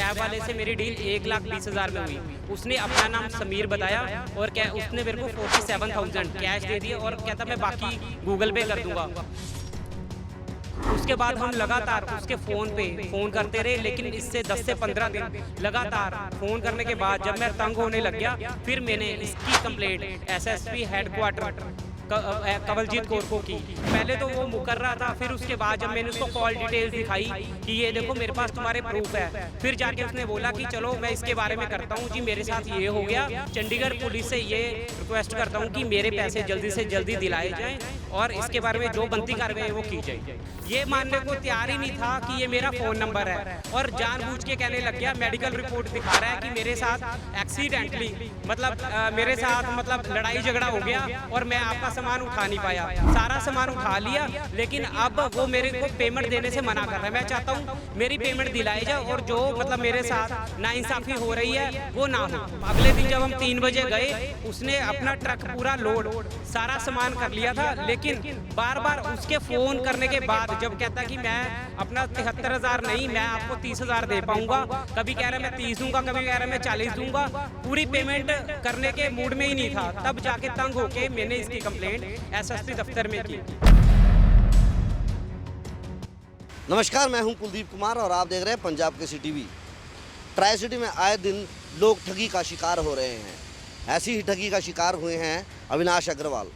Scrap वाले से मेरी डील 1,20,000 में हुई। उसने अपना नाम समीर बताया और क्या उसने मेरे को 47,000 कैश दे दिए और कहता मैं बाकी गूगल पे कर दूंगा। उसके बाद हम लगातार उसके फ़ोन पे फ़ोन करते रहे, लेकिन इससे 10 से 15 दिन लगातार फ़ोन करने के बाद जब मैं तंग होने लग गया, फिर मैंने इसकी complaint SSP headquarter Kawaljeet Kaur को की। पहले तो वो मुकर रहा था, फिर उसके बाद जब मैंने उसको कॉल डिटेल्स दिखाई कि ये देखो मेरे पास तुम्हारे प्रूफ है, फिर जाके उसने बोला कि चलो मैं इसके बारे में करता हूँ जी, मेरे साथ ये हो गया। चंडीगढ़ पुलिस से ये रिक्वेस्ट करता हूँ कि मेरे पैसे जल्दी से जल्दी दिलाए जाएँ और इसके बारे में जो बनती कार्रवाई है वो की जाए। ये मानने को तैयार ही नहीं था कि ये मेरा फ़ोन नंबर है और जानबूझ के कहने लग गया। मेडिकल रिपोर्ट दिखा रहा है कि मेरे साथ एक्सीडेंटली मेरे साथ लड़ाई झगड़ा हो गया और मैं आपका सामान उठा नहीं पाया। सारा सामान उठा लिया, लेकिन अब वो मेरे को पेमेंट देने से मना कर रहा है। मैं चाहता हूँ मेरी पेमेंट दिलाई जाए और जो मेरे साथ नाइंसाफ़ी हो रही है वो ना हो। अगले दिन जब हम 3 बजे गए, उसने अपना ट्रक पूरा लोड सारा सामान कर लिया था, लेकिन बार बार उसके फ़ोन करने के बाद जब कहता कि मैं अपना 73,000 नहीं, मैं आपको 30,000 दे पाऊंगा, कभी कह रहा मैं 30 दूंगा, कभी कह रहा मैं 40 दूंगा, पूरी पेमेंट करने के मूड में ही नहीं था। तब जाके तंग होके मैंने इसकी कंप्लेंट एसएसपी दफ्तर में की। नमस्कार, मैं हूं कुलदीप कुमार और आप देख रहे हैं Punjab Kesari TV. Tri city में आए दिन लोग ठगी का शिकार हो रहे हैं। ऐसी ही ठगी का शिकार हुए हैं अविनाश अग्रवाल।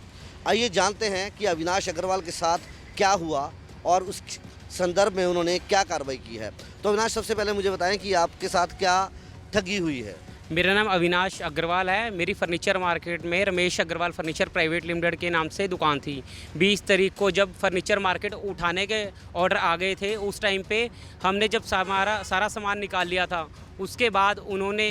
आइए जानते हैं कि अविनाश अग्रवाल के साथ क्या हुआ और उस संदर्भ में उन्होंने क्या कार्रवाई की है। तो अविनाश, सबसे पहले मुझे बताएं कि आपके साथ क्या ठगी हुई है। मेरा नाम अविनाश अग्रवाल है। मेरी फर्नीचर मार्केट में Ramesh Agarwal furniture private limited के नाम से दुकान थी। 20 तारीख को जब फर्नीचर मार्केट उठाने के ऑर्डर आ गए थे, उस टाइम पे हमने जब सारा सामान निकाल लिया था, उसके बाद उन्होंने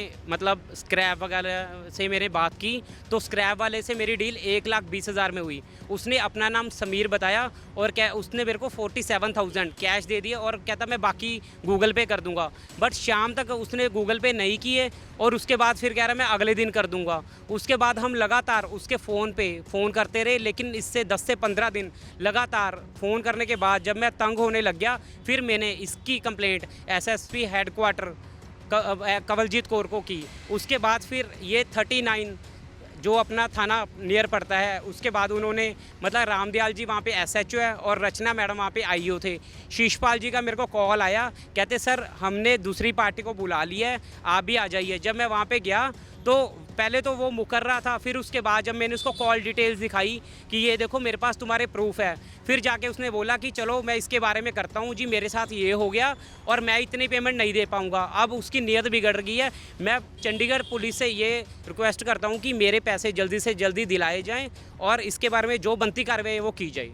स्क्रैप वगैरह से मेरे बात की, तो स्क्रैप वाले से मेरी डील 1,20,000 में हुई। उसने अपना नाम समीर बताया और क्या उसने मेरे को 47,000 कैश दे दिए और कहता मैं बाकी गूगल पे कर दूंगा। बट शाम तक उसने गूगल पे नहीं किए और उसके बाद फिर कह रहा मैं अगले दिन कर दूंगा। उसके बाद हम लगातार उसके फ़ोन पे फ़ोन करते रहे, लेकिन इससे 10 से 15 दिन लगातार फ़ोन करने के बाद जब मैं तंग होने लग गया, फिर मैंने इसकी complaint SSP headquarter Kawaljeet Kaur को की। उसके बाद फिर ये 39 जो अपना थाना नियर पड़ता है, उसके बाद उन्होंने रामदयाल जी वहाँ पे एसएचओ है और रचना मैडम वहाँ पे आईओ थे। शीशपाल जी का मेरे को कॉल आया, कहते सर हमने दूसरी पार्टी को बुला लिया है, आप भी आ जाइए। जब मैं वहाँ पे गया तो पहले तो वो मुकर रहा था, फिर उसके बाद जब मैंने उसको कॉल डिटेल्स दिखाई कि ये देखो मेरे पास तुम्हारे प्रूफ है, फिर जाके उसने बोला कि चलो मैं इसके बारे में करता हूँ जी, मेरे साथ ये हो गया और मैं इतनी पेमेंट नहीं दे पाऊँगा। अब उसकी नीयत बिगड़ गई है। मैं चंडीगढ़ पुलिस से ये रिक्वेस्ट करता हूँ कि मेरे पैसे जल्दी से जल्दी दिलाए जाएँ और इसके बारे में जो बनती कार्रवाई है वो की जाए।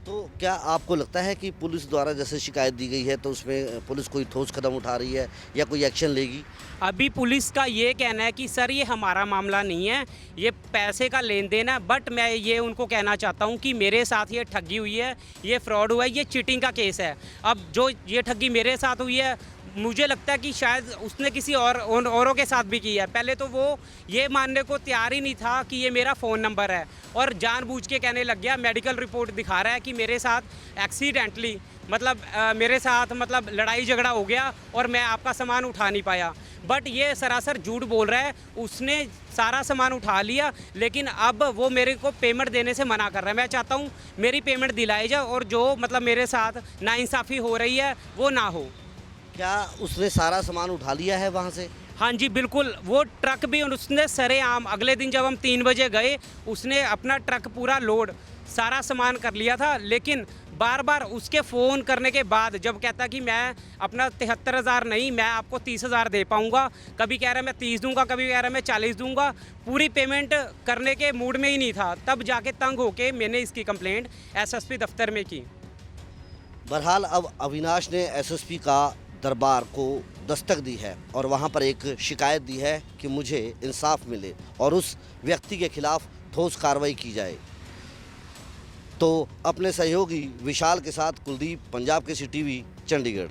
तो क्या आपको लगता है कि पुलिस द्वारा जैसे शिकायत दी गई है तो उसमें पुलिस कोई ठोस कदम उठा रही है या कोई एक्शन लेगी? अभी पुलिस का ये कहना है कि सर ये हमारा मामला नहीं है, ये पैसे का लेन देन है। बट मैं ये उनको कहना चाहता हूँ कि मेरे साथ ये ठगी हुई है, ये फ्रॉड हुआ है, ये चीटिंग का केस है। अब जो ये ठगी मेरे साथ हुई है, मुझे लगता है कि शायद उसने किसी औरों के साथ भी की है। पहले तो वो ये मानने को तैयार ही नहीं था कि ये मेरा फ़ोन नंबर है और जानबूझ के कहने लग गया। मेडिकल रिपोर्ट दिखा रहा है कि मेरे साथ एक्सीडेंटली मेरे साथ लड़ाई झगड़ा हो गया और मैं आपका सामान उठा नहीं पाया। बट ये सरासर झूठ बोल रहा है। उसने सारा सामान उठा लिया, लेकिन अब वो मेरे को पेमेंट देने से मना कर रहा है। मैं चाहता हूँ मेरी पेमेंट दिलाई जाए और जो मेरे साथ नाइंसाफ़ी हो रही है वो ना हो। क्या उसने सारा सामान उठा लिया है वहाँ से? हाँ जी बिल्कुल, वो ट्रक भी उसने सरेआम, अगले दिन जब हम 3 बजे गए, उसने अपना ट्रक पूरा लोड सारा सामान कर लिया था, लेकिन बार बार उसके फ़ोन करने के बाद जब कहता कि मैं अपना 73,000 नहीं, मैं आपको 30,000 दे पाऊँगा, कभी कह रहा मैं 30 दूंगा, कभी कह रहा मैं 40 दूंगा, पूरी पेमेंट करने के मूड में ही नहीं था। तब जाके तंग होके मैंने इसकी कंप्लेंट एसएसपी दफ्तर में की। बहरहाल अब अविनाश ने एसएसपी का दरबार को दस्तक दी है और वहां पर एक शिकायत दी है कि मुझे इंसाफ मिले और उस व्यक्ति के खिलाफ ठोस कार्रवाई की जाए। तो अपने सहयोगी विशाल के साथ कुलदीप, पंजाब केसरी टीवी, चंडीगढ़।